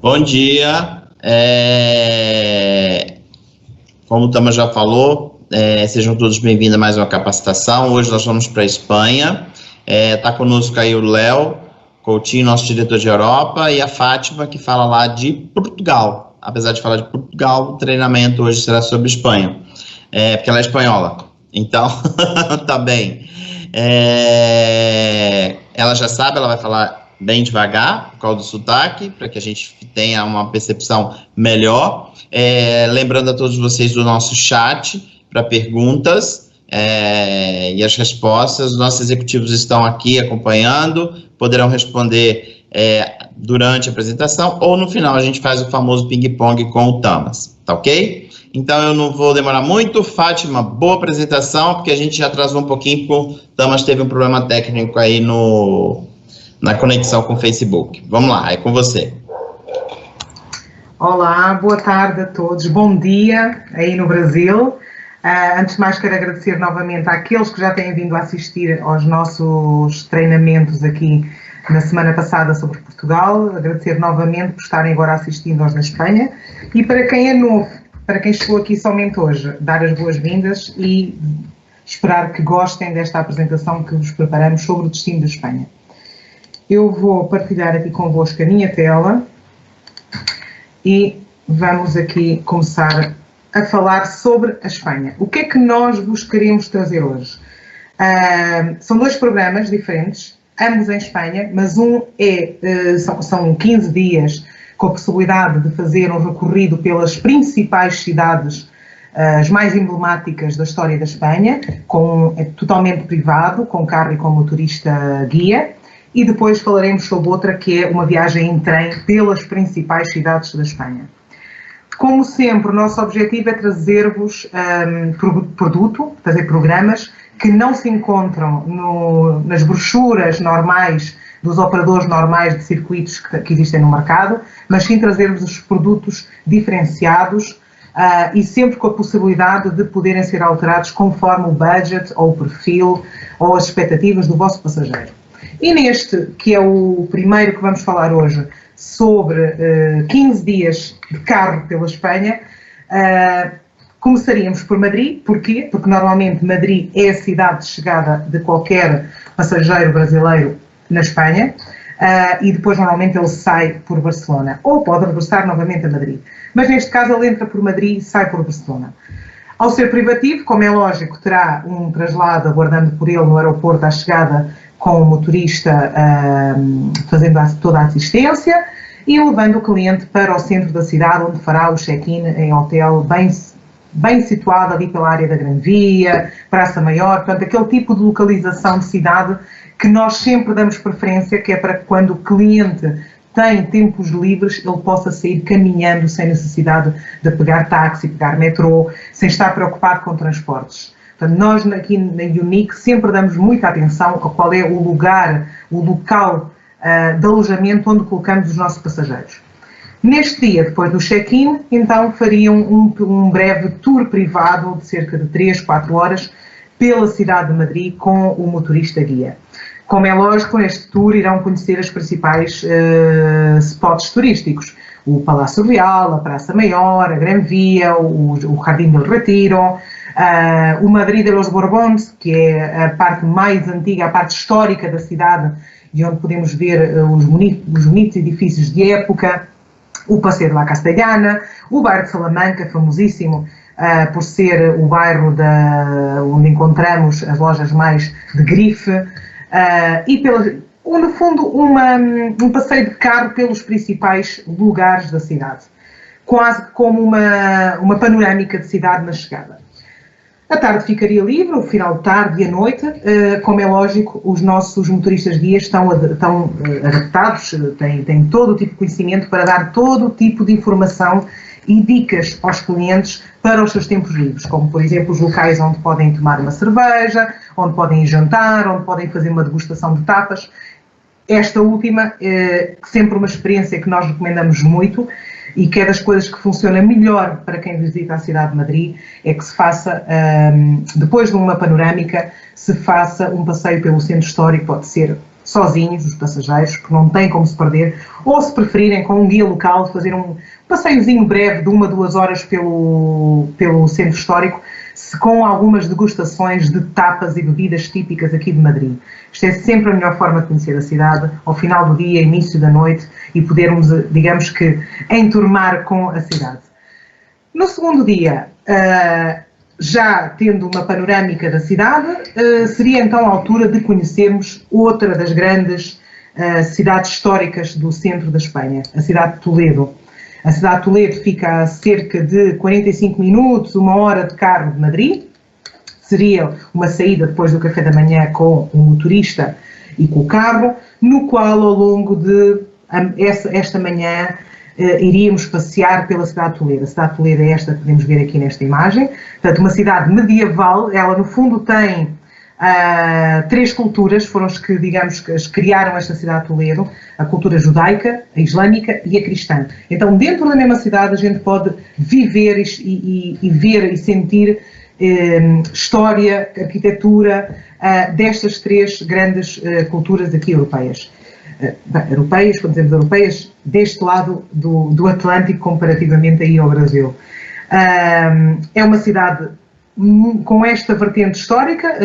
Bom dia. Como o Tama já falou, sejam todos bem-vindos a mais uma capacitação. Hoje nós vamos para a Espanha. Está conosco aí o Léo Coutinho, nosso diretor de Europa, e a Fátima, que fala lá de Portugal. Apesar de falar de Portugal, o treinamento hoje será sobre Espanha, porque ela é espanhola. Então, tá bem. Ela já sabe, ela vai falar bem devagar, por causa do sotaque, para que a gente tenha uma percepção melhor. Lembrando a todos vocês do nosso chat para perguntas e as respostas. Os nossos executivos estão aqui acompanhando, poderão responder durante a apresentação ou no final a gente faz o famoso ping-pong com o Tamas, tá ok? Então eu não vou demorar muito. Fátima, boa apresentação, porque a gente já atrasou um pouquinho, porque o Tamas teve um problema técnico aí na conexão com o Facebook. Vamos lá, é com você. Olá, boa tarde a todos, bom dia aí no Brasil. Antes de mais quero agradecer novamente àqueles que já têm vindo a assistir aos nossos treinamentos aqui na semana passada sobre Portugal, agradecer novamente por estarem agora assistindo-nos na Espanha, e para quem é novo, para quem chegou aqui somente hoje, dar as boas-vindas e esperar que gostem desta apresentação que vos preparamos sobre o destino da Espanha. Eu vou partilhar aqui convosco a minha tela e vamos aqui começar a falar sobre a Espanha. O que é que nós vos queremos trazer hoje? São dois programas diferentes, ambos em Espanha, mas um são 15 dias com a possibilidade de fazer um recorrido pelas principais cidades, as mais emblemáticas da história da Espanha, totalmente privado, com carro e com motorista guia. E depois falaremos sobre outra, que é uma viagem em trem pelas principais cidades da Espanha. Como sempre, o nosso objetivo é trazer-vos trazer programas que não se encontram nas brochuras normais dos operadores normais de circuitos que existem no mercado, mas sim trazer-vos os produtos diferenciados e sempre com a possibilidade de poderem ser alterados conforme o budget ou o perfil ou as expectativas do vosso passageiro. E neste, que é o primeiro que vamos falar hoje, sobre 15 dias de carro pela Espanha, começaríamos por Madrid. Porquê? Porque normalmente Madrid é a cidade de chegada de qualquer passageiro brasileiro na Espanha, e depois normalmente ele sai por Barcelona, ou pode regressar novamente a Madrid. Mas neste caso ele entra por Madrid e sai por Barcelona. Ao ser privativo, como é lógico, terá um traslado aguardando por ele no aeroporto à chegada, com o motorista fazendo toda a assistência e levando o cliente para o centro da cidade, onde fará o check-in em hotel bem situado ali pela área da Gran Via, Praça Maior, portanto aquele tipo de localização de cidade que nós sempre damos preferência, que é para que quando o cliente tem tempos livres, ele possa sair caminhando sem necessidade de pegar táxi, pegar metrô, sem estar preocupado com transportes. Portanto, nós aqui na Unique sempre damos muita atenção a qual é o local de alojamento onde colocamos os nossos passageiros. Neste dia, depois do check-in, então fariam um breve tour privado de cerca de 3-4 horas pela cidade de Madrid com o motorista guia. Como é lógico, neste tour irão conhecer as principais spots turísticos. O Palácio Real, a Praça Maior, a Gran Via, o Jardim del Retiro, o Madrid de los Borbons, que é a parte mais antiga, a parte histórica da cidade, e onde podemos ver os bonitos edifícios de época, o Passeio de la Castellana, o bairro de Salamanca, famosíssimo por ser o bairro onde encontramos as lojas mais de grife, no fundo um passeio de carro pelos principais lugares da cidade, quase como uma panorâmica de cidade na chegada. A tarde ficaria livre, o final de tarde e a noite, como é lógico, os nossos motoristas guias estão adaptados, têm todo o tipo de conhecimento para dar todo o tipo de informação e dicas aos clientes para os seus tempos livres, como por exemplo os locais onde podem tomar uma cerveja, onde podem jantar, onde podem fazer uma degustação de tapas. Esta última é sempre uma experiência que nós recomendamos muito, e que é das coisas que funciona melhor para quem visita a cidade de Madrid, é que se faça, depois de uma panorâmica, se faça um passeio pelo centro histórico, pode ser sozinhos, os passageiros, que não têm como se perder, ou se preferirem com um guia local fazer um passeiozinho breve de 1 a 2 horas pelo centro histórico, com algumas degustações de tapas e bebidas típicas aqui de Madrid. Isto é sempre a melhor forma de conhecer a cidade, ao final do dia, início da noite, e podermos, digamos que, enturmar com a cidade. No segundo dia, já tendo uma panorâmica da cidade, seria então a altura de conhecermos outra das grandes cidades históricas do centro da Espanha, a cidade de Toledo. A cidade de Toledo fica a cerca de 45 minutos, 1 hora de carro de Madrid. Seria uma saída depois do café da manhã com o motorista e com o carro, no qual ao longo de esta manhã iríamos passear pela cidade de Toledo. A cidade de Toledo é esta que podemos ver aqui nesta imagem. Portanto, uma cidade medieval, ela no fundo tem 3 culturas, foram as que, digamos, que criaram esta cidade de Toledo: a cultura judaica, a islâmica e a cristã. Então, dentro da mesma cidade, a gente pode viver e ver e sentir história, arquitetura destas 3 grandes culturas aqui europeias. Europeias, quando dizemos europeias, deste lado do Atlântico, comparativamente aí ao Brasil. É uma cidade com esta vertente histórica,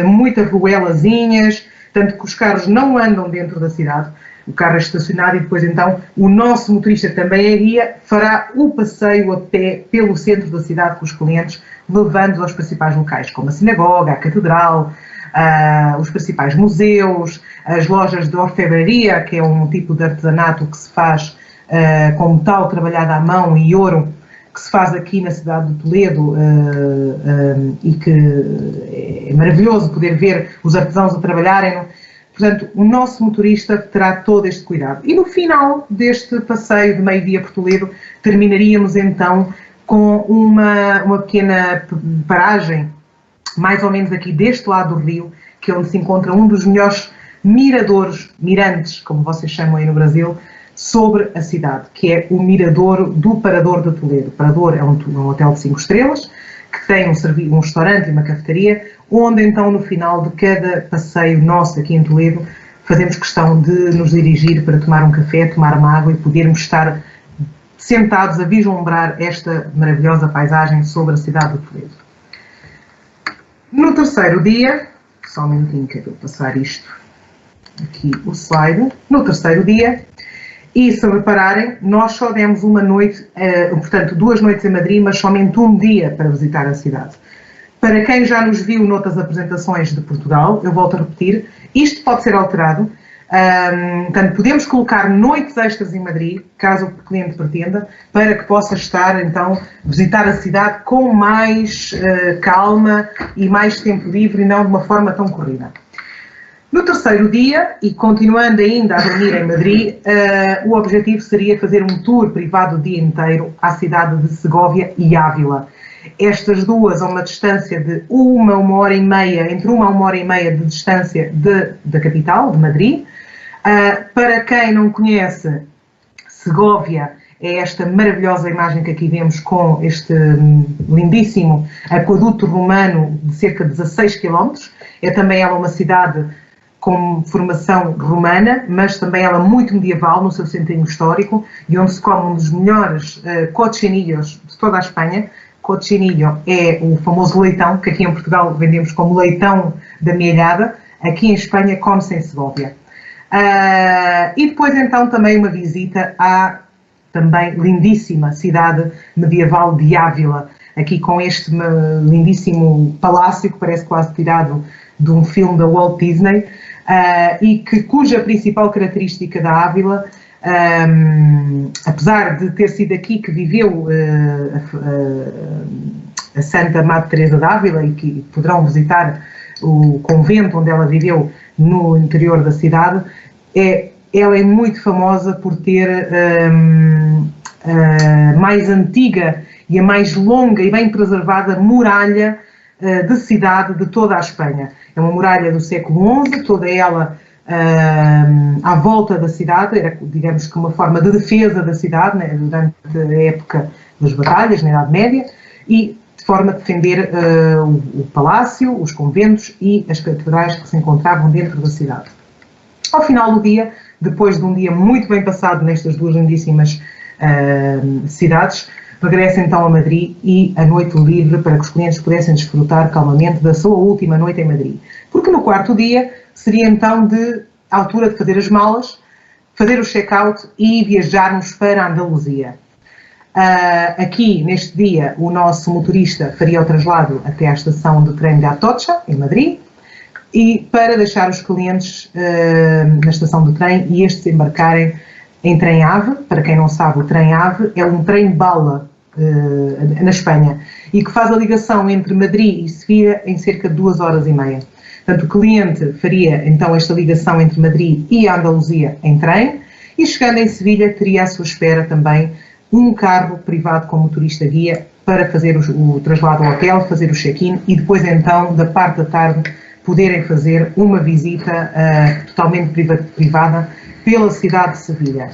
muitas ruelazinhas, tanto que os carros não andam dentro da cidade, o carro é estacionado e depois então o nosso motorista, que também é guia, fará o passeio a pé pelo centro da cidade com os clientes, levando-os aos principais locais, como a sinagoga, a catedral, os principais museus, as lojas de orfebreria, que é um tipo de artesanato que se faz com metal trabalhado à mão e ouro, que se faz aqui na cidade de Toledo, e que é maravilhoso poder ver os artesãos a trabalharem. Portanto, o nosso motorista terá todo este cuidado. E no final deste passeio de meio-dia por Toledo, terminaríamos então com uma pequena paragem, mais ou menos aqui deste lado do rio, que é onde se encontra um dos melhores mirantes, como vocês chamam aí no Brasil, sobre a cidade, que é o Mirador do Parador de Toledo. O Parador é um hotel de 5 estrelas, que tem um restaurante e uma cafetaria, onde então no final de cada passeio nosso aqui em Toledo, fazemos questão de nos dirigir para tomar um café, tomar uma água e podermos estar sentados a vislumbrar esta maravilhosa paisagem sobre a cidade de Toledo. No terceiro dia, só um minutinho que eu vou passar isto, aqui o slide. No terceiro dia, e se repararem, nós só demos uma noite, portanto 2 noites em Madrid, mas somente um dia para visitar a cidade. Para quem já nos viu noutras apresentações de Portugal, eu volto a repetir, isto pode ser alterado. Portanto, podemos colocar noites extras em Madrid, caso o cliente pretenda, para que possa estar, então, visitar a cidade com mais calma e mais tempo livre e não de uma forma tão corrida. No terceiro dia, e continuando ainda a dormir em Madrid, o objetivo seria fazer um tour privado o dia inteiro à cidade de Segóvia e Ávila. Estas duas a uma distância de 1 hora e meia, entre 1 a 1 hora e meia de distância da capital, de Madrid. Para quem não conhece, Segóvia é esta maravilhosa imagem que aqui vemos com este lindíssimo aqueduto romano de cerca de 16 km. É também ela uma cidade com formação romana, mas também ela muito medieval no seu centrinho histórico, e onde se come um dos melhores cochinillos de toda a Espanha. Cochinillo é o famoso leitão, que aqui em Portugal vendemos como leitão da mielhada, aqui em Espanha come-se em Segóvia. E depois então também uma visita à também lindíssima cidade medieval de Ávila, aqui com este lindíssimo palácio que parece quase tirado de um filme da Walt Disney, e cuja principal característica da Ávila, apesar de ter sido aqui que viveu a Santa Madre Teresa de Ávila, e que poderão visitar o convento onde ela viveu no interior da cidade, ela é muito famosa por ter a mais antiga e a mais longa e bem preservada muralha de cidade de toda a Espanha. É uma muralha do século XI, toda ela à volta da cidade, era, digamos que uma forma de defesa da cidade, né, durante a época das batalhas, na Idade Média, e de forma a defender o palácio, os conventos e as catedrais que se encontravam dentro da cidade. Ao final do dia, depois de um dia muito bem passado nestas duas lindíssimas cidades, regressa então a Madrid e a noite livre para que os clientes pudessem desfrutar calmamente da sua última noite em Madrid. Porque no quarto dia seria então a altura de fazer as malas, fazer o check-out e viajarmos para a Andaluzia. Aqui, neste dia, o nosso motorista faria o traslado até à estação de trem de Atocha, em Madrid, e para deixar os clientes na estação de trem e estes embarcarem em trem-ave. Para quem não sabe, o trem-ave é um trem-bala na Espanha e que faz a ligação entre Madrid e Sevilha em cerca de 2 horas e meia. Portanto, o cliente faria então esta ligação entre Madrid e a Andaluzia em trem e, chegando em Sevilha, teria à sua espera também um carro privado com motorista guia para fazer o traslado ao hotel, fazer o check-in e depois então, da parte da tarde, poderem fazer uma visita totalmente privada pela cidade de Sevilha.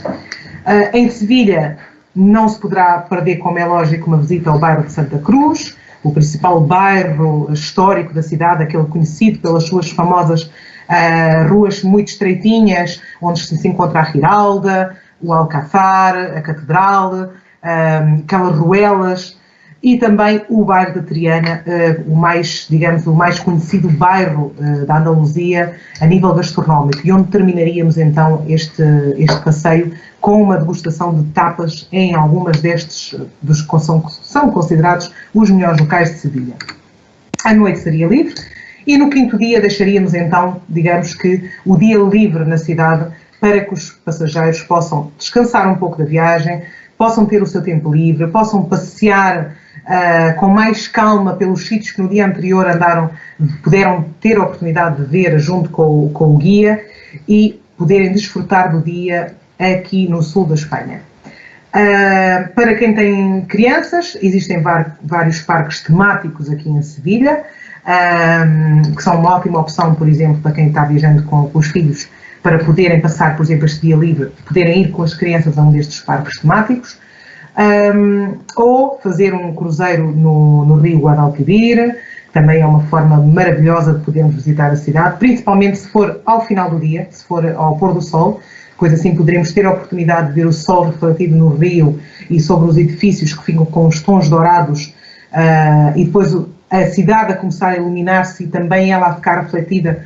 Em Sevilha não se poderá perder, como é lógico, uma visita ao bairro de Santa Cruz, o principal bairro histórico da cidade, aquele conhecido pelas suas famosas ruas muito estreitinhas, onde se encontra a Giralda, o Alcázar, a Catedral, aquelas ruelas, e também o bairro de Triana, o mais conhecido bairro da Andaluzia a nível gastronómico, e onde terminaríamos então este passeio com uma degustação de tapas em algumas destes, dos que são considerados os melhores locais de Sevilha. A noite seria livre e no quinto dia deixaríamos então, digamos que, o dia livre na cidade para que os passageiros possam descansar um pouco da viagem, possam ter o seu tempo livre, possam passear com mais calma pelos sítios que no dia anterior puderam ter a oportunidade de ver junto com o guia e poderem desfrutar do dia aqui no sul da Espanha. Para quem tem crianças, existem vários parques temáticos aqui em Sevilha, que são uma ótima opção, por exemplo, para quem está viajando com os filhos, para poderem passar, por exemplo, este dia livre, poderem ir com as crianças a um destes parques temáticos, ou fazer um cruzeiro no rio Guadalquivir, também é uma forma maravilhosa de podermos visitar a cidade, principalmente se for ao final do dia, se for ao pôr do sol, pois assim poderemos ter a oportunidade de ver o sol refletido no rio e sobre os edifícios que ficam com os tons dourados, e depois a cidade a começar a iluminar-se e também ela a ficar refletida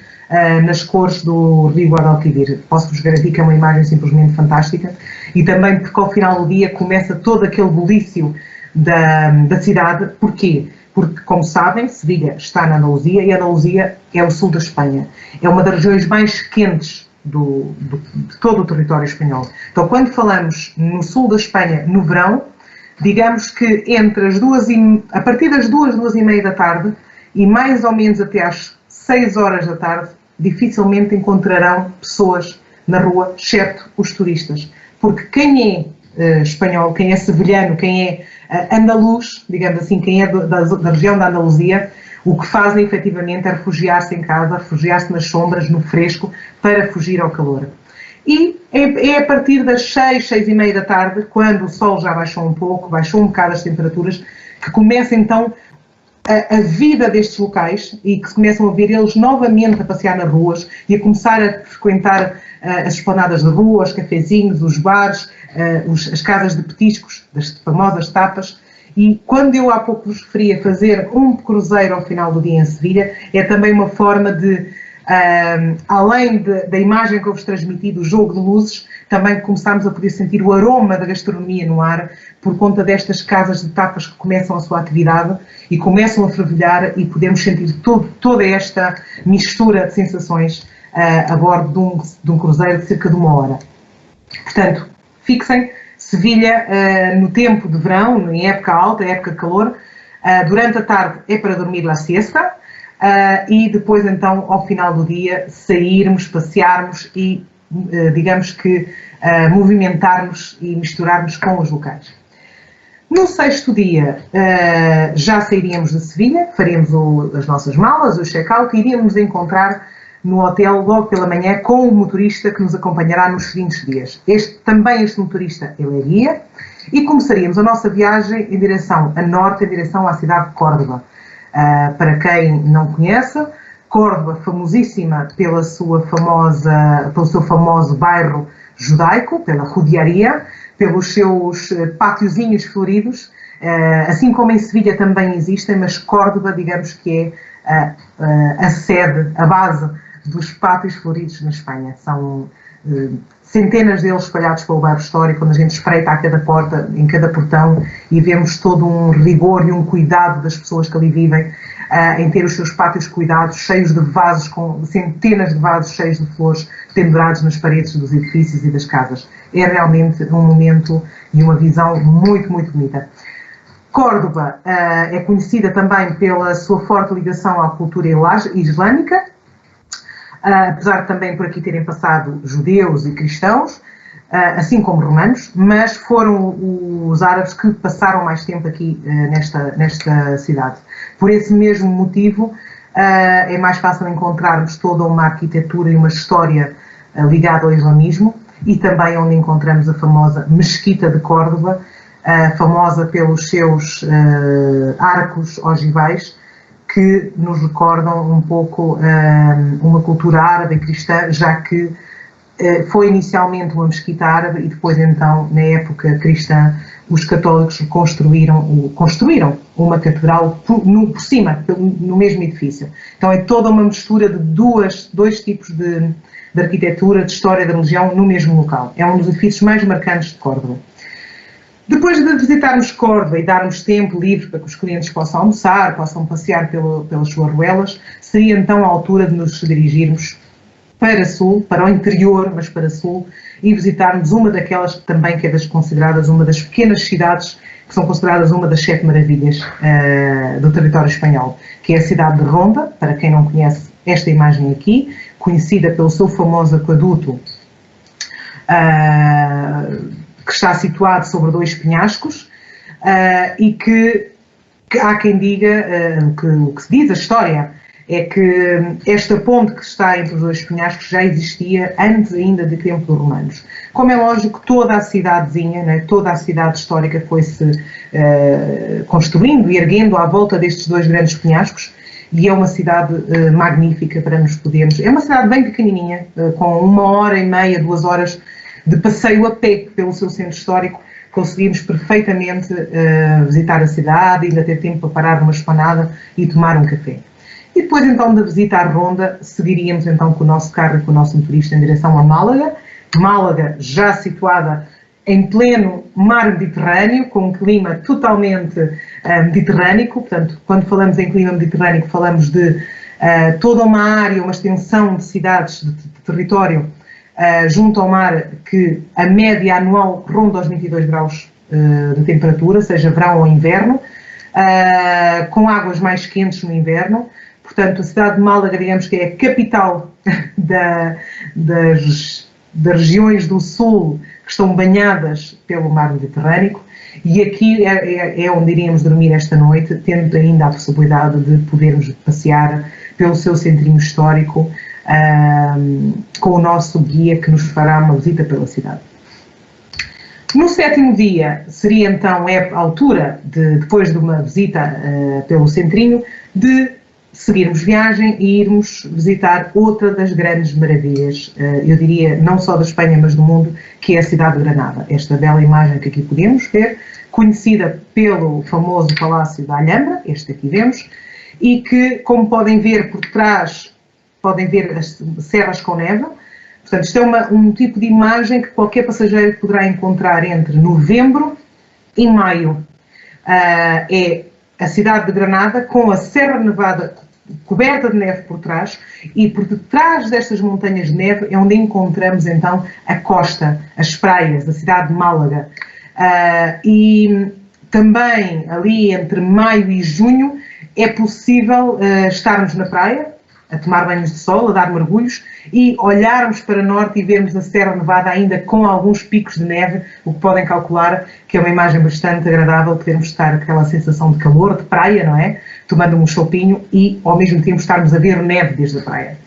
nas cores do rio Guadalquivir. Posso-vos garantir que é uma imagem simplesmente fantástica e também porque ao final do dia começa todo aquele bulício da cidade. Porquê? Porque, como sabem, Sevilha está na Andaluzia e a Andaluzia é o sul da Espanha. É uma das regiões mais quentes de todo o território espanhol. Então, quando falamos no sul da Espanha no verão, digamos que a partir das 2h da tarde e mais ou menos até às 6 horas da tarde, dificilmente encontrarão pessoas na rua, exceto os turistas. Porque quem é espanhol, quem é sevilhano, quem é andaluz, digamos assim, quem é da região da Andaluzia, o que fazem efetivamente é refugiar-se em casa, refugiar-se nas sombras, no fresco, para fugir ao calor. E é a partir das 6h da tarde, quando o sol já baixou um pouco, baixou um bocado as temperaturas, que começa então a vida destes locais e que se começam a ver eles novamente a passear nas ruas e a começar a frequentar as esplanadas de rua, os cafezinhos, os bares, as casas de petiscos, das famosas tapas. E quando eu há pouco vos referi a fazer um cruzeiro ao final do dia em Sevilha, é também uma forma de, além da imagem que eu vos transmiti do jogo de luzes, também começarmos a poder sentir o aroma da gastronomia no ar por conta destas casas de tapas que começam a sua atividade e começam a fervilhar e podemos sentir toda esta mistura de sensações a bordo de um cruzeiro de cerca de 1 hora. Portanto, fixem, Sevilha no tempo de verão, em época alta, época de calor, durante a tarde é para dormir la siesta e depois então ao final do dia sairmos, passearmos e digamos que movimentarmos e misturarmos com os locais. No 6º dia já sairíamos de Sevilha, faremos as nossas malas, o check-out e iríamos encontrar no hotel logo pela manhã com o motorista que nos acompanhará nos seguintes dias. Este motorista, ele é guia, e começaríamos a nossa viagem em direção a norte, em direção à cidade de Córdoba. Para quem não conhece, Córdoba, famosíssima pelo seu famoso bairro judaico, pela Judiaria, pelos seus pátiozinhos floridos, assim como em Sevilha também existem, mas Córdoba, digamos que é a sede, a base dos pátios floridos na Espanha. São centenas deles espalhados pelo bairro histórico, onde a gente espreita a cada porta, em cada portão, e vemos todo um rigor e um cuidado das pessoas que ali vivem, em ter os seus pátios cuidados, cheios de vasos, com centenas de vasos cheios de flores pendurados nas paredes dos edifícios e das casas. É realmente um momento e uma visão muito, muito bonita. Córdoba é conhecida também pela sua forte ligação à cultura islâmica, apesar de também por aqui terem passado judeus e cristãos, assim como romanos, mas foram os árabes que passaram mais tempo aqui nesta cidade. Por esse mesmo motivo, é mais fácil encontrarmos toda uma arquitetura e uma história ligada ao islamismo, e também onde encontramos a famosa Mesquita de Córdoba, famosa pelos seus arcos ogivais, que nos recordam um pouco uma cultura árabe e cristã, já que foi inicialmente uma mesquita árabe e depois então, na época cristã, os católicos construíram uma catedral por cima, no mesmo edifício. Então é toda uma mistura de dois tipos de arquitetura, de história da religião no mesmo local. É um dos edifícios mais marcantes de Córdoba. Depois de visitarmos Córdoba e darmos tempo livre para que os clientes possam almoçar, possam passear pelas suas ruelas, seria então a altura de nos dirigirmos para sul, para o interior, mas para sul, e visitarmos uma daquelas que também é consideradas uma das pequenas cidades que são consideradas uma das 7 maravilhas do território espanhol, que é a cidade de Ronda. Para quem não conhece esta imagem aqui, conhecida pelo seu famoso aqueduto, que está situado sobre 2 penhascos, e que há quem diga, o que se diz a história, é que esta ponte que está entre os 2 penhascos já existia antes ainda do tempo dos romanos. Como é lógico, toda a cidadezinha, né, toda a cidade histórica foi-se construindo e erguendo à volta destes 2 grandes penhascos, e é uma cidade magnífica para nos podermos... É uma cidade bem pequenininha, com 1h30, 2 horas de passeio a pé pelo seu centro histórico. Conseguimos perfeitamente visitar a cidade, ainda ter tempo para parar numa esplanada e tomar um café. E depois então da visita à Ronda, seguiríamos então com o nosso carro e com o nosso motorista em direção a Málaga. Málaga já situada em pleno mar Mediterrâneo, com um clima totalmente mediterrâneo. Portanto, quando falamos em clima mediterrâneo, falamos de toda uma área, uma extensão de cidades, de território, junto ao mar, que a média anual ronda aos 22 graus de temperatura, seja verão ou inverno, com águas mais quentes no inverno. Portanto, a cidade de Málaga, digamos que é a capital das regiões do sul que estão banhadas pelo mar Mediterrâneo, e aqui é onde iríamos dormir esta noite, tendo ainda a possibilidade de podermos passear pelo seu centrinho histórico, com o nosso guia que nos fará uma visita pela cidade. No 7º dia seria então a altura, depois de uma visita pelo centrinho, de seguirmos viagem e irmos visitar outra das grandes maravilhas, eu diria não só da Espanha, mas do mundo, que é a cidade de Granada. Esta bela imagem que aqui podemos ver, conhecida pelo famoso Palácio da Alhambra, este aqui vemos, e que, como podem ver por trás, podem ver as serras com neve. Portanto, isto é um tipo de imagem que qualquer passageiro poderá encontrar entre novembro e maio. É a cidade de Granada com a Serra Nevada coberta de neve por trás, e por detrás destas montanhas de neve é onde encontramos então a costa, as praias, a cidade de Málaga. E também ali entre maio e junho é possível estarmos na praia, a tomar banhos de sol, a dar mergulhos, e olharmos para norte e vermos a Serra Nevada ainda com alguns picos de neve, o que podem calcular que é uma imagem bastante agradável, podermos estar aquela sensação de calor, de praia, não é? Tomando um chopinho e ao mesmo tempo estarmos a ver neve desde a praia.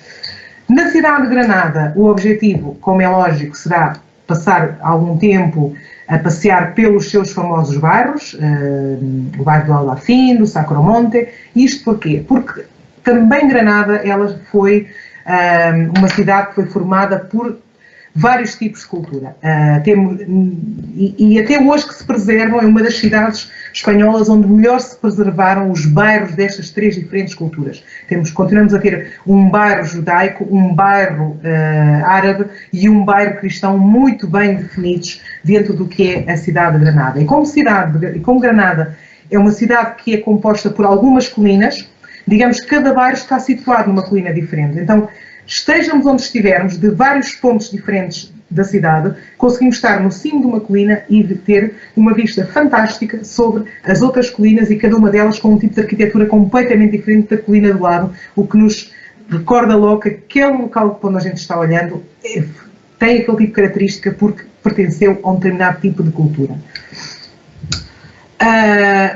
Na cidade de Granada, o objetivo, como é lógico, será passar algum tempo a passear pelos seus famosos bairros, o bairro do Alfafín, do Sacromonte. Isto porquê? Porque também Granada, ela foi uma cidade que foi formada por vários tipos de cultura. E até hoje que se preservam, é uma das cidades espanholas onde melhor se preservaram os bairros destas três diferentes culturas. Continuamos a ter um bairro judaico, um bairro árabe e um bairro cristão muito bem definidos dentro do que é a cidade de Granada. E como Granada é uma cidade que é composta por algumas colinas, digamos que cada bairro está situado numa colina diferente. Então, estejamos onde estivermos, de vários pontos diferentes da cidade, conseguimos estar no cimo de uma colina e ter uma vista fantástica sobre as outras colinas e cada uma delas com um tipo de arquitetura completamente diferente da colina do lado, o que nos recorda logo que aquele local onde a gente está olhando tem aquele tipo de característica porque pertenceu a um determinado tipo de cultura.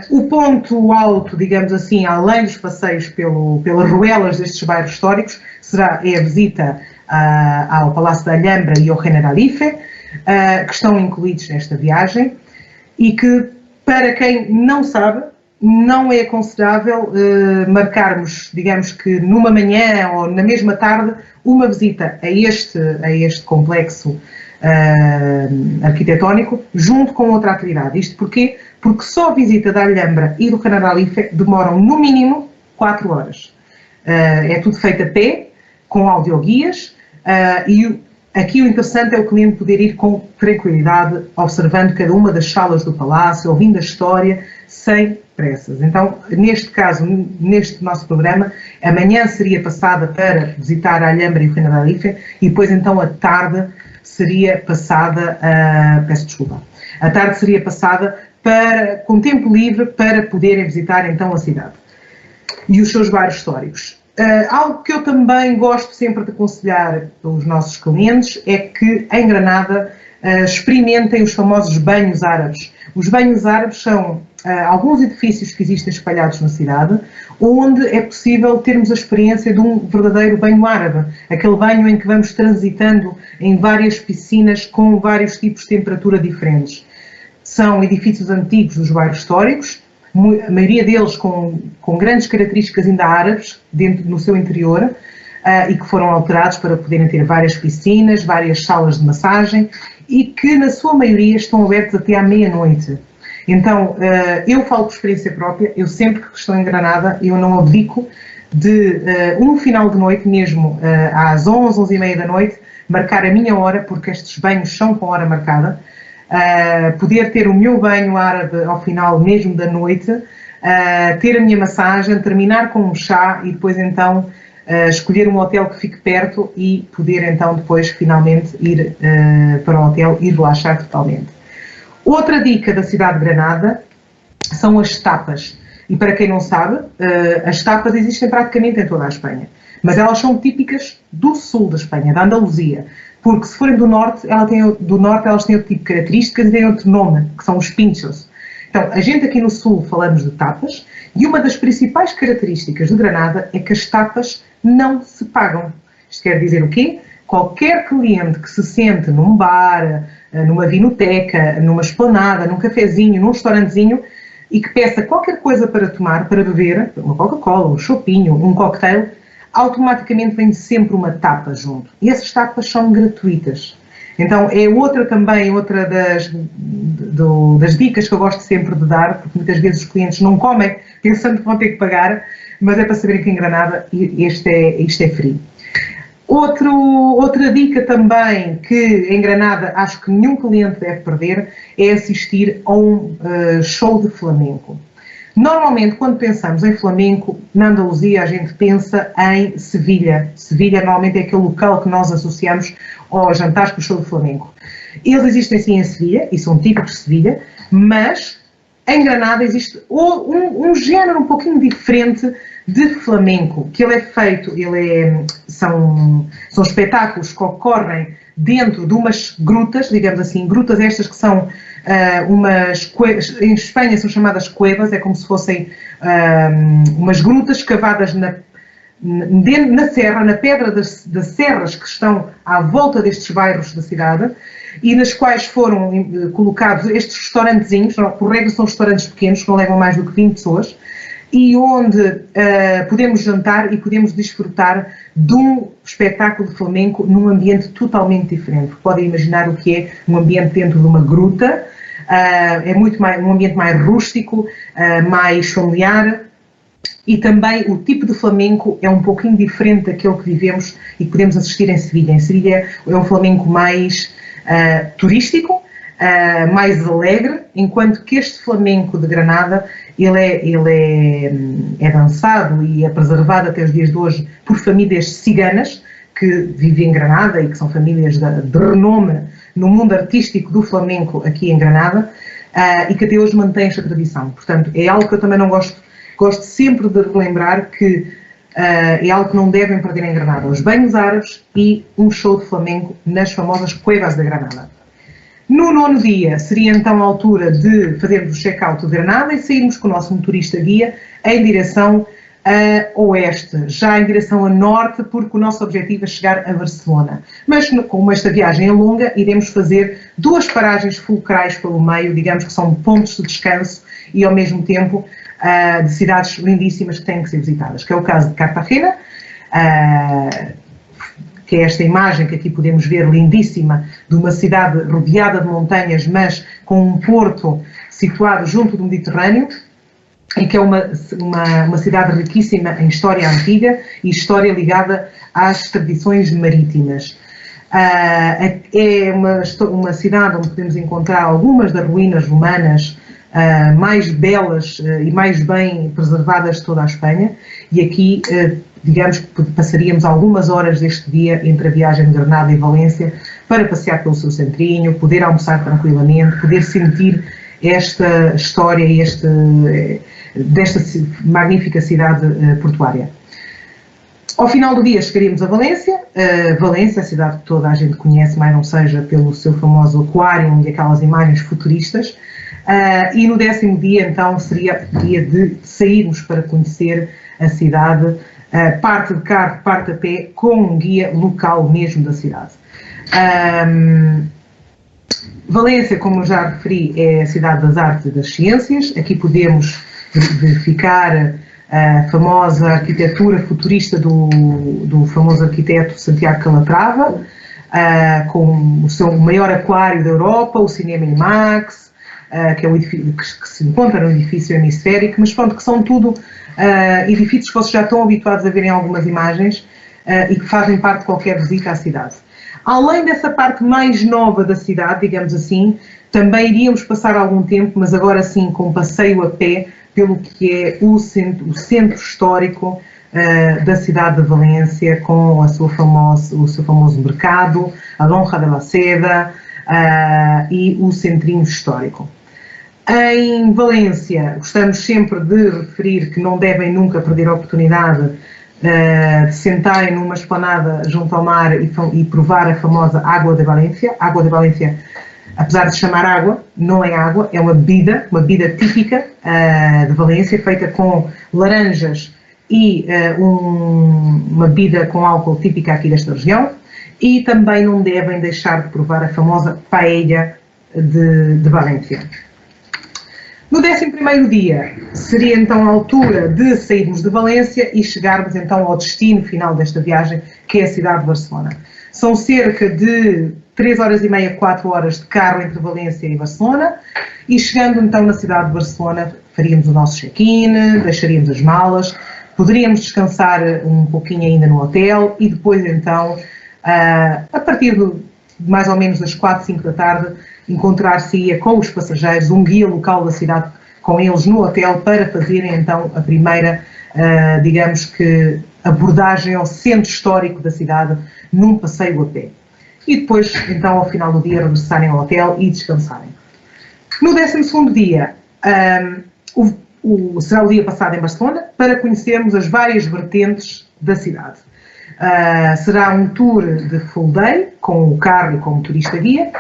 O ponto alto, digamos assim, além dos passeios pelas ruelas destes bairros históricos, é a visita ao Palácio da Alhambra e ao Generalife, que estão incluídos nesta viagem e que, para quem não sabe, não é aconselhável marcarmos, digamos que numa manhã ou na mesma tarde, uma visita a este complexo arquitetónico junto com outra atividade. Isto porquê? Porque só a visita da Alhambra e do Generalife demoram no mínimo 4 horas. É tudo feito a pé, com audioguias, e aqui o interessante é o cliente poder ir com tranquilidade, observando cada uma das salas do palácio, ouvindo a história, sem pressas. Então, neste caso, neste nosso programa, a manhã seria passada para visitar a Alhambra e o Generalife, e depois então a tarde seria passada, a tarde seria passada com tempo livre para poderem visitar então a cidade e os seus bairros históricos. Algo que eu também gosto sempre de aconselhar aos nossos clientes é que em Granada experimentem os famosos banhos árabes. Os banhos árabes são alguns edifícios que existem espalhados na cidade, onde é possível termos a experiência de um verdadeiro banho árabe, aquele banho em que vamos transitando em várias piscinas com vários tipos de temperatura diferentes. São edifícios antigos dos bairros históricos, a maioria deles com grandes características ainda árabes no seu interior, e que foram alterados para poderem ter várias piscinas, várias salas de massagem e que na sua maioria estão abertos até à meia-noite. Então, eu falo por experiência própria, eu sempre que estou em Granada, eu não abdico de um final de noite, mesmo às 11, 11h30 da noite, marcar a minha hora, porque estes banhos são com hora marcada, poder ter o meu banho árabe ao final mesmo da noite, ter a minha massagem, terminar com um chá e depois então escolher um hotel que fique perto e poder então depois finalmente ir para o hotel e relaxar totalmente. Outra dica da cidade de Granada são as tapas. E para quem não sabe, as tapas existem praticamente em toda a Espanha. Mas elas são típicas do sul da Espanha, da Andaluzia. Porque se forem do norte, elas têm outro tipo de características e têm outro nome, que são os pinchos. Então, a gente aqui no sul falamos de tapas e uma das principais características de Granada é que as tapas não se pagam. Isto quer dizer o quê? Qualquer cliente que se sente num bar, numa vinoteca, numa esplanada, num cafezinho, num restaurantezinho e que peça qualquer coisa para tomar, para beber, uma Coca-Cola, um chopinho, um cocktail, automaticamente vem sempre uma tapa junto. E essas tapas são gratuitas. Então é outra das dicas que eu gosto sempre de dar, porque muitas vezes os clientes não comem pensando que vão ter que pagar, mas é para saberem que em Granada isto é free. Outra dica também que em Granada acho que nenhum cliente deve perder é assistir a um show de flamenco. Normalmente, quando pensamos em flamenco, na Andaluzia a gente pensa em Sevilha. Sevilha normalmente é aquele local que nós associamos aos jantares com o show de flamenco. Eles existem sim em Sevilha e são típicos de Sevilha, mas em Granada existe um género um pouquinho diferente de flamenco, que ele é feito, são espetáculos que ocorrem dentro de umas grutas, digamos assim, grutas estas que são em Espanha são chamadas cuevas, é como se fossem umas grutas cavadas na serra, na pedra das serras que estão à volta destes bairros da cidade e nas quais foram colocados estes restaurantezinhos, por regra são restaurantes pequenos, que não levam mais do que 20 pessoas, e onde podemos jantar e podemos desfrutar de um espetáculo de flamenco num ambiente totalmente diferente. Podem imaginar o que é um ambiente dentro de uma gruta, é muito mais, um ambiente mais rústico, mais familiar, e também o tipo de flamenco é um pouquinho diferente daquele que vivemos e que podemos assistir em Sevilha. Em Sevilha é um flamenco mais turístico, mais alegre, enquanto que este flamenco de Granada ele é dançado e é preservado até os dias de hoje por famílias ciganas que vivem em Granada e que são famílias de renome no mundo artístico do flamenco aqui em Granada, e que até hoje mantém esta tradição. Portanto, é algo que eu também não gosto sempre de relembrar, que é algo que não devem perder em Granada: os banhos árabes e um show de flamenco nas famosas Cuevas da Granada. No 9º dia seria então a altura de fazermos o check-out de Granada e sairmos com o nosso motorista guia em direção a oeste, já em direção a norte, porque o nosso objetivo é chegar a Barcelona. Mas como esta viagem é longa, iremos fazer 2 paragens fulcrais pelo meio, digamos que são pontos de descanso e ao mesmo tempo de cidades lindíssimas que têm que ser visitadas, que é o caso de Cartagena, que é esta imagem que aqui podemos ver, lindíssima, de uma cidade rodeada de montanhas, mas com um porto situado junto do Mediterrâneo, e que é uma cidade riquíssima em história antiga e história ligada às tradições marítimas. É uma cidade onde podemos encontrar algumas das ruínas romanas mais belas e mais bem preservadas de toda a Espanha, e aqui digamos que passaríamos algumas horas deste dia entre a viagem de Granada e Valência para passear pelo seu centrinho, poder almoçar tranquilamente, poder sentir esta história e desta magnífica cidade portuária. Ao final do dia chegaríamos a Valência, Valência, a cidade que toda a gente conhece, mais não seja pelo seu famoso aquário e aquelas imagens futuristas, e no 10º dia então seria o dia de sairmos para conhecer a cidade, parte de carro, parte a pé, com um guia local mesmo da cidade. Valência, como eu já referi, é a cidade das artes e das ciências. Aqui podemos verificar a famosa arquitetura futurista do famoso arquiteto Santiago Calatrava, com o seu maior aquário da Europa, o Cinema IMAX, que é o edifício que se encontra no edifício hemisférico, mas pronto, que são tudo edifícios que vocês já estão habituados a ver em algumas imagens e que fazem parte de qualquer visita à cidade. Além dessa parte mais nova da cidade, digamos assim, também iríamos passar algum tempo, mas agora sim com um passeio a pé, pelo que é o centro histórico da cidade de Valência, com o seu famoso mercado, a Lonja de la Seda e o centrinho histórico. Em Valência, gostamos sempre de referir que não devem nunca perder a oportunidade de sentarem numa esplanada junto ao mar e provar a famosa água de Valência. A água de Valência, apesar de se chamar água, não é água, é uma bebida típica de Valência, feita com laranjas e uma bebida com álcool típica aqui desta região. E também não devem deixar de provar a famosa paella de Valência. No 11º dia seria então a altura de sairmos de Valência e chegarmos então ao destino final desta viagem, que é a cidade de Barcelona. São cerca de 3 horas e meia, 4 horas de carro entre Valência e Barcelona, e chegando então na cidade de Barcelona faríamos o nosso check-in, deixaríamos as malas, poderíamos descansar um pouquinho ainda no hotel e depois então, a partir de mais ou menos das 4, 5 da tarde, encontrar-se-ia com os passageiros, um guia local da cidade com eles no hotel, para fazerem então a primeira, digamos que, abordagem ao centro histórico da cidade num passeio a pé. E depois, então, ao final do dia, regressarem ao hotel e descansarem. No 12º dia, será o dia passado em Barcelona, para conhecermos as várias vertentes da cidade. Será um tour de full day, com o carro e com o motorista guia,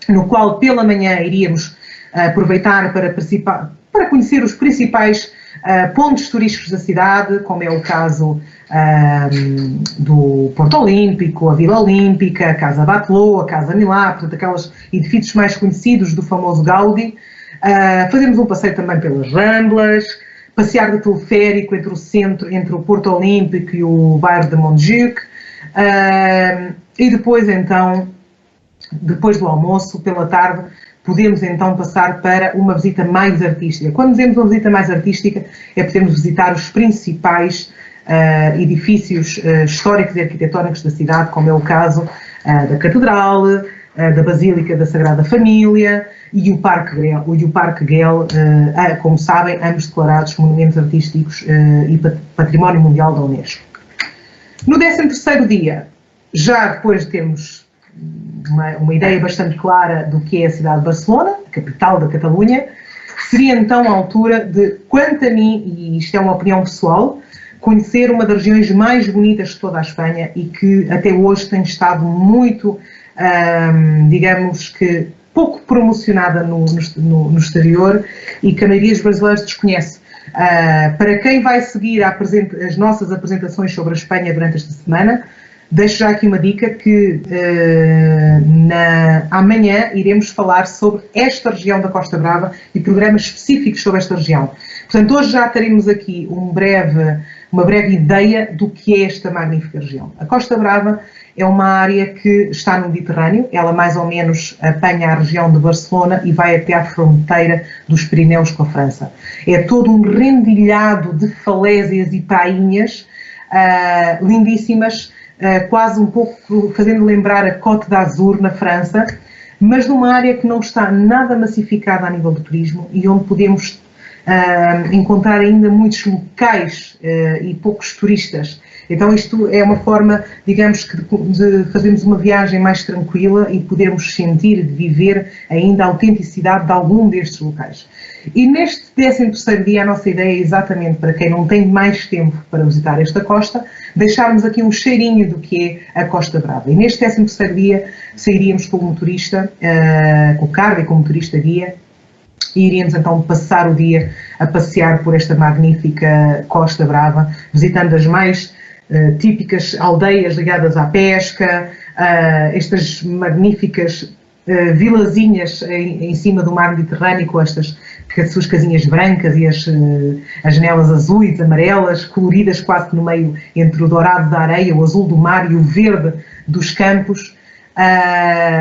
no qual pela manhã iríamos aproveitar para conhecer os principais pontos turísticos da cidade, como é o caso do Porto Olímpico, a Vila Olímpica, a Casa Batlló, a Casa Milà, portanto aqueles edifícios mais conhecidos do famoso Gaudí. Fazemos um passeio também pelas Ramblas, passear de teleférico entre o centro, entre o Porto Olímpico e o bairro de Montjuic, e depois então, depois do almoço, pela tarde, podemos então passar para uma visita mais artística. Quando dizemos uma visita mais artística, é podermos visitar os principais edifícios históricos e arquitetónicos da cidade, como é o caso da Catedral, da Basílica da Sagrada Família e o Parque Güell, como sabem, ambos declarados Monumentos Artísticos e Património Mundial da Unesco. No 13º dia, já depois de termos uma ideia bastante clara do que é a cidade de Barcelona, a capital da Catalunha, seria então a altura de, quanto a mim, e isto é uma opinião pessoal, conhecer uma das regiões mais bonitas de toda a Espanha e que até hoje tem estado muito, digamos que, pouco promocionada no exterior e que a maioria dos brasileiros desconhece. Para quem vai seguir as nossas apresentações sobre a Espanha durante esta semana, deixo já aqui uma dica que amanhã iremos falar sobre esta região da Costa Brava e programas específicos sobre esta região. Portanto, hoje já teremos aqui uma breve ideia do que é esta magnífica região. A Costa Brava é uma área que está no Mediterrâneo, ela mais ou menos apanha a região de Barcelona e vai até à fronteira dos Pirineus com a França. É todo um rendilhado de falésias e prainhas lindíssimas, quase um pouco fazendo lembrar a Côte d'Azur na França, mas numa área que não está nada massificada a nível de turismo e onde podemos encontrar ainda muitos locais e poucos turistas. Então isto é uma forma, digamos, de fazermos uma viagem mais tranquila e podermos sentir, viver ainda a autenticidade de algum destes locais. E neste 13º dia a nossa ideia é exatamente, para quem não tem mais tempo para visitar esta costa, deixarmos aqui um cheirinho do que é a Costa Brava. E neste 13º dia sairíamos com o motorista, com o carro e com o motorista guia, e iríamos então passar o dia a passear por esta magnífica Costa Brava, visitando as mais típicas aldeias ligadas à pesca, estas magníficas vilazinhas em cima do mar Mediterrâneo, com as suas casinhas brancas e as janelas azuis, amarelas, coloridas quase no meio entre o dourado da areia, o azul do mar e o verde dos campos.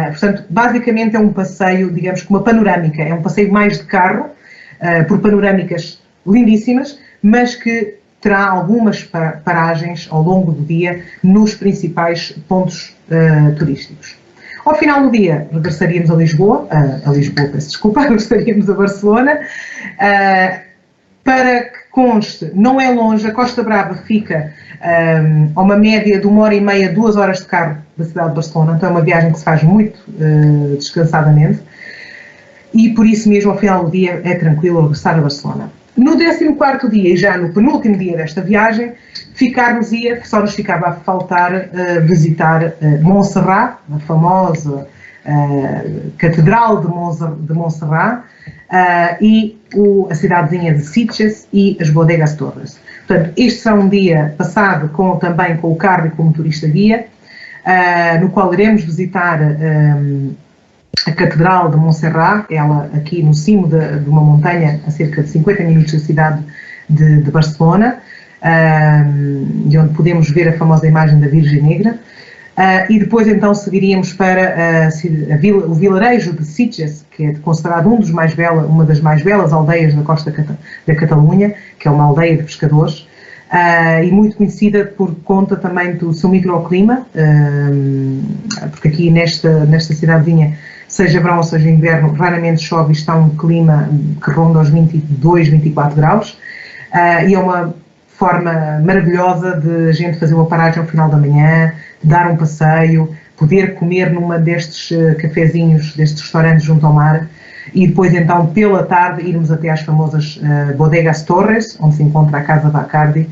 Portanto, basicamente é um passeio, digamos que uma panorâmica, é um passeio mais de carro, por panorâmicas lindíssimas, mas que terá algumas paragens ao longo do dia nos principais pontos turísticos. Ao final do dia regressaríamos a Lisboa, regressaríamos a Barcelona. Para que conste, não é longe, a Costa Brava fica a uma média de 1h30, 2 horas de carro da cidade de Barcelona, então é uma viagem que se faz muito descansadamente e por isso mesmo ao final do dia é tranquilo regressar a Barcelona. No 14º dia e já no penúltimo dia desta viagem, só nos ficava a faltar visitar Montserrat, a famosa Catedral de Montserrat, e a cidadezinha de Sitges e as Bodegas Torres. Portanto, este será um dia passado também com o carro e com o motorista guia, no qual iremos visitar a Catedral de Montserrat, ela aqui no cimo de uma montanha a cerca de 50 minutos da cidade de Barcelona, de onde podemos ver a famosa imagem da Virgem Negra, e depois então seguiríamos para o vilarejo de Sitges, que é considerado uma das mais belas aldeias da costa da Catalunha, que é uma aldeia de pescadores, e muito conhecida por conta também do seu microclima, porque aqui nesta cidadezinha, seja verão ou seja inverno, raramente chove e está um clima que ronda os 22, 24 graus, e é uma forma maravilhosa de a gente fazer uma paragem ao final da manhã, dar um passeio, poder comer numa destes cafezinhos, destes restaurantes junto ao mar, e depois então pela tarde irmos até às famosas Bodegas Torres, onde se encontra a Casa Bacardi,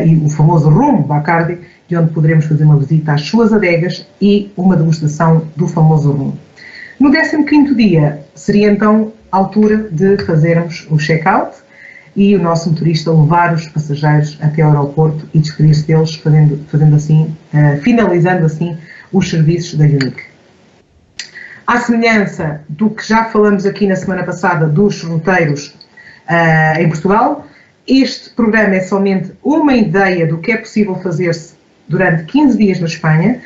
e o famoso Rum Bacardi, de onde poderemos fazer uma visita às suas adegas e uma degustação do famoso rum. No 15º dia seria então a altura de fazermos o check-out e o nosso motorista levar os passageiros até ao aeroporto e despedir-se deles, fazendo assim, finalizando assim os serviços da Unique. À semelhança do que já falamos aqui na semana passada dos roteiros em Portugal, Este programa é somente uma ideia do que é possível fazer-se durante 15 dias na Espanha.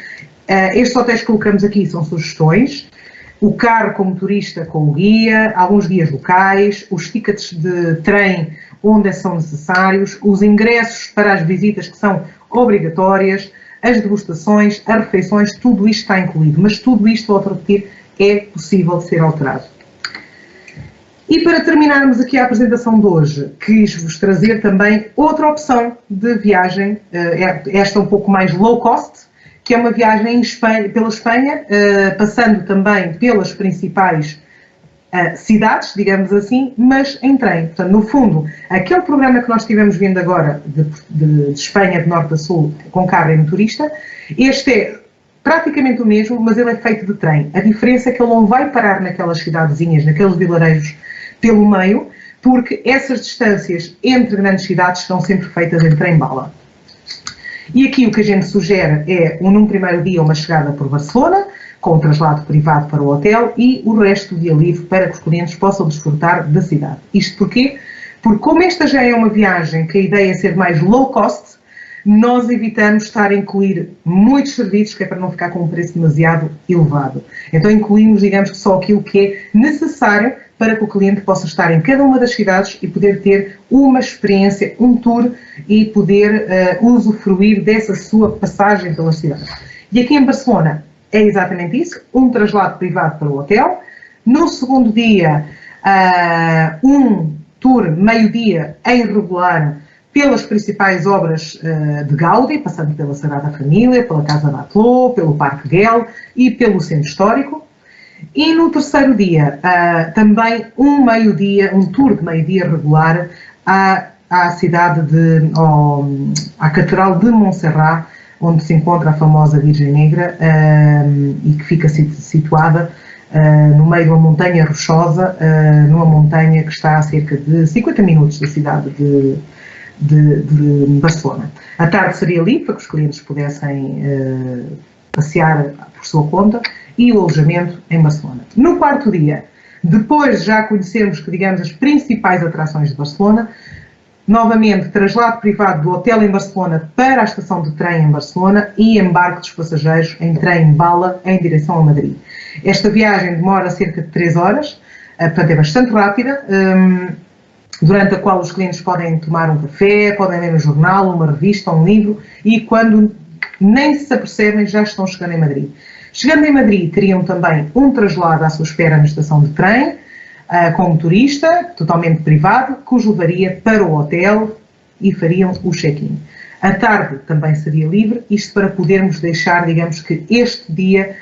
Estes hotéis que colocamos aqui são sugestões. O carro com motorista com o guia, alguns guias locais, os tickets de trem onde são necessários, os ingressos para as visitas que são obrigatórias, as degustações, as refeições, tudo isto está incluído. Mas tudo isto, volto a repetir, é possível de ser alterado. E para terminarmos aqui a apresentação de hoje, quis-vos trazer também outra opção de viagem, esta um pouco mais low cost, que é uma viagem pela Espanha, passando também pelas principais cidades, digamos assim, mas em trem. Portanto, no fundo, aquele programa que nós tivemos vindo agora de Espanha, de norte a sul, com carro e motorista, este é praticamente o mesmo, mas ele é feito de trem. A diferença é que ele não vai parar naquelas cidadezinhas, naqueles vilarejos pelo meio, porque essas distâncias entre grandes cidades estão sempre feitas em trem-bala. E aqui o que a gente sugere é, num primeiro dia, uma chegada por Barcelona, com um traslado privado para o hotel e o resto do dia livre para que os clientes possam desfrutar da cidade. Isto porquê? Porque como esta já é uma viagem que a ideia é ser mais low cost, nós evitamos estar a incluir muitos serviços, que é para não ficar com um preço demasiado elevado. Então incluímos, digamos que só aquilo que é necessário para que o cliente possa estar em cada uma das cidades e poder ter uma experiência, um tour e poder usufruir dessa sua passagem pelas cidades. E aqui em Barcelona é exatamente isso, um traslado privado para o hotel. No segundo dia, um tour meio-dia em regular pelas principais obras de Gaudí, passando pela Sagrada Família, pela Casa Batlló, pelo Parque Güell e pelo Centro Histórico. E no terceiro dia, também um meio-dia, um tour de meio-dia regular à cidade à Catedral de Montserrat, onde se encontra a famosa Virgem Negra e que fica situada no meio de uma montanha rochosa, numa montanha que está a cerca de 50 minutos da cidade de Barcelona. A tarde seria livre para que os clientes pudessem passear por sua conta e o alojamento em Barcelona. No quarto dia, depois de já conhecermos, digamos, as principais atrações de Barcelona, novamente traslado privado do hotel em Barcelona para a estação de trem em Barcelona e embarque dos passageiros em trem-bala em direção a Madrid. Esta viagem demora cerca de 3 horas, portanto é bastante rápida, durante a qual os clientes podem tomar um café, podem ler um jornal, uma revista, um livro e quando nem se apercebem já estão chegando em Madrid. Chegando em Madrid, teriam também um traslado à sua espera na estação de trem, com motorista, totalmente privado, que os levaria para o hotel e fariam o check-in. A tarde também seria livre, isto para podermos deixar, digamos que este dia,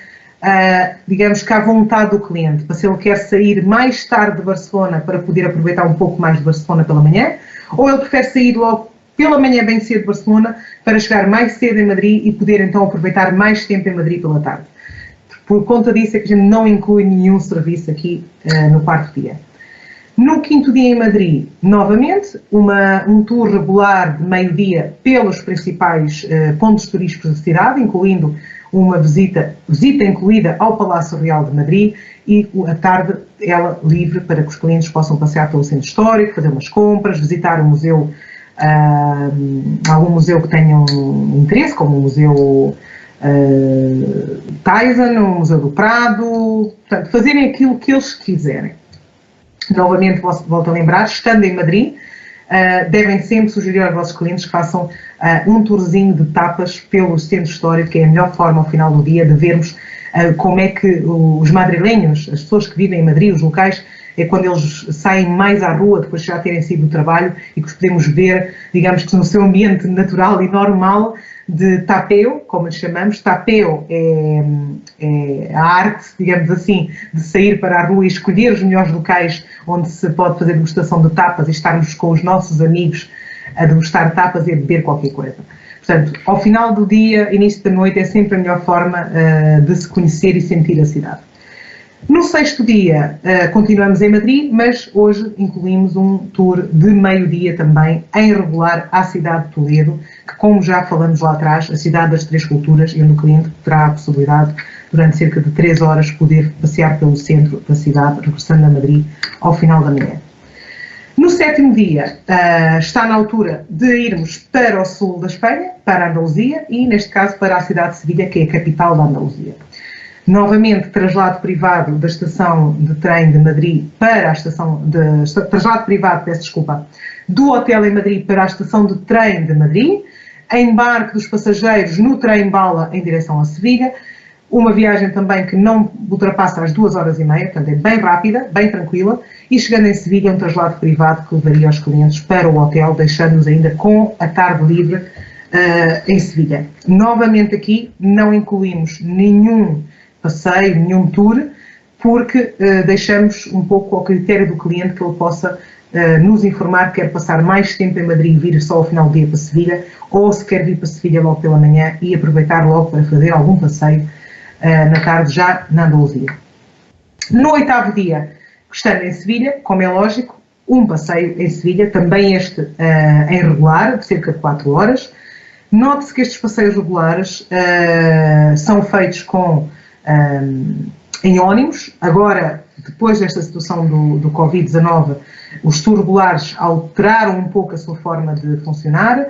digamos que à vontade do cliente, para se ele quer sair mais tarde de Barcelona para poder aproveitar um pouco mais de Barcelona pela manhã, ou ele prefere sair logo pela manhã bem cedo de Barcelona para chegar mais cedo em Madrid e poder então aproveitar mais tempo em Madrid pela tarde. Por conta disso é que a gente não inclui nenhum serviço aqui no quarto dia. No quinto dia em Madrid, novamente, um tour regular de meio-dia pelos principais pontos turísticos da cidade, incluindo uma visita incluída ao Palácio Real de Madrid e a tarde ela livre para que os clientes possam passear pelo centro histórico, fazer umas compras, visitar um museu, algum museu que tenham interesse, como o Museu Thyssen, o Museu do Prado, portanto, fazerem aquilo que eles quiserem. Novamente, volto a lembrar, estando em Madrid, devem sempre sugerir aos vossos clientes que façam um tourzinho de tapas pelo centro histórico, que é a melhor forma ao final do dia de vermos como é que os madrilenhos, as pessoas que vivem em Madrid, os locais, é quando eles saem mais à rua depois de já terem saído do trabalho e que os podemos ver, digamos que no seu ambiente natural e normal de tapeo, como lhe chamamos. Tapeo é a arte, digamos assim, de sair para a rua e escolher os melhores locais onde se pode fazer degustação de tapas e estarmos com os nossos amigos a degustar tapas e a beber qualquer coisa. Portanto, ao final do dia, início da noite, é sempre a melhor forma de se conhecer e sentir a cidade. No sexto dia, continuamos em Madrid, mas hoje incluímos um tour de meio-dia também, em regular à cidade de Toledo, que, como já falamos lá atrás, a cidade das três culturas, e onde o cliente terá a possibilidade, durante cerca de 3 horas, poder passear pelo centro da cidade, regressando a Madrid ao final da manhã. No 7º dia, está na altura de irmos para o sul da Espanha, para a Andaluzia, e neste caso para a cidade de Sevilha, que é a capital da Andaluzia. Novamente, traslado privado da estação de trem de Madrid para a estação de... Traslado privado, peço desculpa, do hotel em Madrid para a estação de trem de Madrid, embarque dos passageiros no trem-bala em direção a Sevilha, uma viagem também que não ultrapassa as 2h30, portanto é bem rápida, bem tranquila, e chegando em Sevilha um traslado privado que levaria os clientes para o hotel, deixando-nos ainda com a tarde livre em Sevilha. Novamente aqui não incluímos nenhum passeio, nenhum tour, porque deixamos um pouco ao critério do cliente que ele possa nos informar que quer passar mais tempo em Madrid e vir só ao final do dia para Sevilha, ou se quer vir para Sevilha logo pela manhã e aproveitar logo para fazer algum passeio na tarde já na Andaluzia. No 8º dia, estando em Sevilha, como é lógico, um passeio em Sevilha, também este em regular, de cerca de 4 horas. Note-se que estes passeios regulares são feitos em ónimos. Agora, depois desta situação do Covid-19, os tours regulares alteraram um pouco a sua forma de funcionar.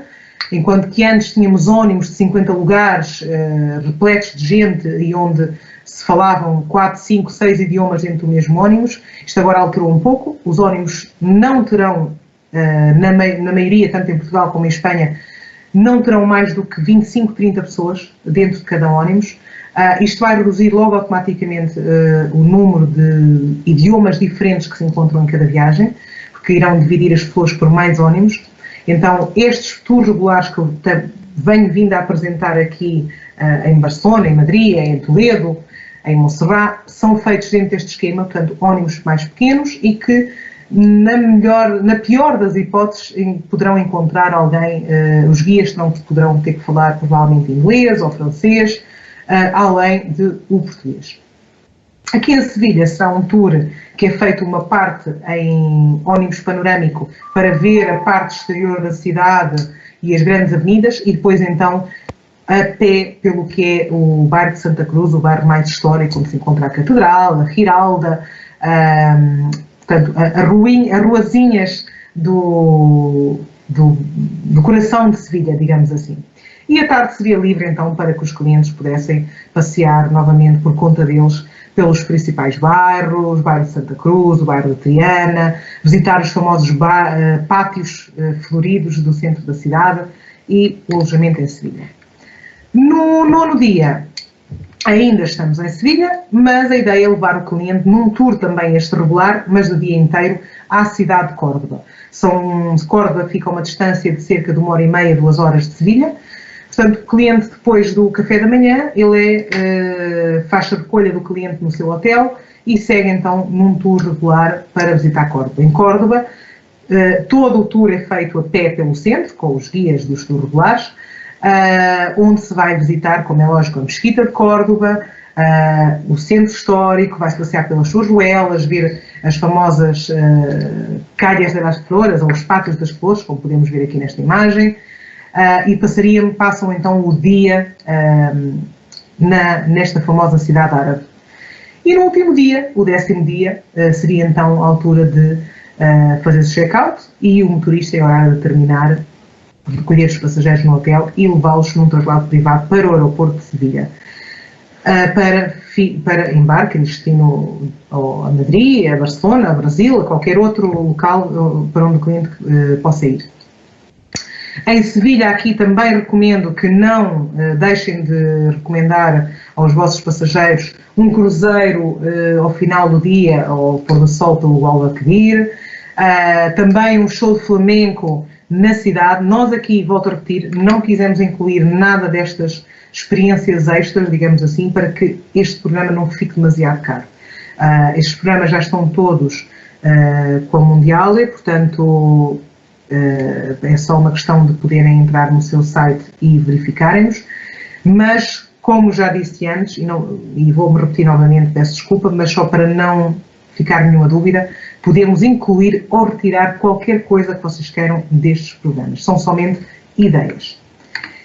Enquanto que antes tínhamos ónimos de 50 lugares, repletos de gente e onde se falavam 4, 5, 6 idiomas dentro do mesmo ónimos, isto agora alterou um pouco. Os ónimos não terão, na maioria, tanto em Portugal como em Espanha, não terão mais do que 25, 30 pessoas dentro de cada ónimos. Isto vai reduzir logo automaticamente o número de idiomas diferentes que se encontram em cada viagem, porque irão dividir as pessoas por mais ónimos. Então, estes tours regulares que eu venho vindo a apresentar aqui em Barcelona, em Madrid, em Toledo, em Montserrat, são feitos dentro deste esquema, portanto, ónimos mais pequenos e que, na pior das hipóteses, poderão encontrar alguém, os guias poderão ter que falar provavelmente inglês ou francês, além de o português. Aqui em Sevilha será um tour que é feito uma parte em ónibus panorâmico para ver a parte exterior da cidade e as grandes avenidas e depois então a pé pelo que é o bairro de Santa Cruz, o bairro mais histórico, onde se encontra a Catedral, a Giralda, portanto, as ruazinhas do coração de Sevilha, digamos assim. E a tarde seria livre então para que os clientes pudessem passear novamente por conta deles pelos principais bairros, o bairro de Santa Cruz, o bairro de Triana, visitar os famosos pátios floridos do centro da cidade e o alojamento em Sevilha. No 9º dia, ainda estamos em Sevilha, mas a ideia é levar o cliente num tour também este regular, mas do dia inteiro, à cidade de Córdoba. Córdoba fica a uma distância de cerca de 1h30, 2 horas de Sevilha. Portanto, o cliente, depois do café da manhã, ele faz a recolha do cliente no seu hotel e segue então num tour regular para visitar Córdoba. Em Córdoba, todo o tour é feito a pé pelo centro, com os guias dos tours regulares, onde se vai visitar, como é lógico, a Mesquita de Córdoba, o centro histórico, vai-se passear pelas suas ruelas, ver as famosas calles das flores, ou os pátios das flores, como podemos ver aqui nesta imagem, e passam então o dia nesta famosa cidade árabe. E no último dia, o 10º dia, seria então a altura de fazer o check-out e o motorista, em horário de terminar, recolher os passageiros no hotel e levá-los num traslado privado para o aeroporto de Sevilha, para embarque em destino a Madrid, a Barcelona, a Brasil, a qualquer outro local para onde o cliente possa ir. Em Sevilha, aqui também recomendo que não deixem de recomendar aos vossos passageiros um cruzeiro ao final do dia, ao pôr do sol pelo Guadalquivir, também um show de flamenco na cidade. Nós aqui, volto a repetir, não quisemos incluir nada destas experiências extras, digamos assim, para que este programa não fique demasiado caro. Estes programas já estão todos com a Mundial e, portanto, é só uma questão de poderem entrar no seu site e verificarem-nos, mas, como já disse antes, e vou-me repetir novamente, peço desculpa, mas só para não ficar nenhuma dúvida, podemos incluir ou retirar qualquer coisa que vocês queiram destes programas. São somente ideias.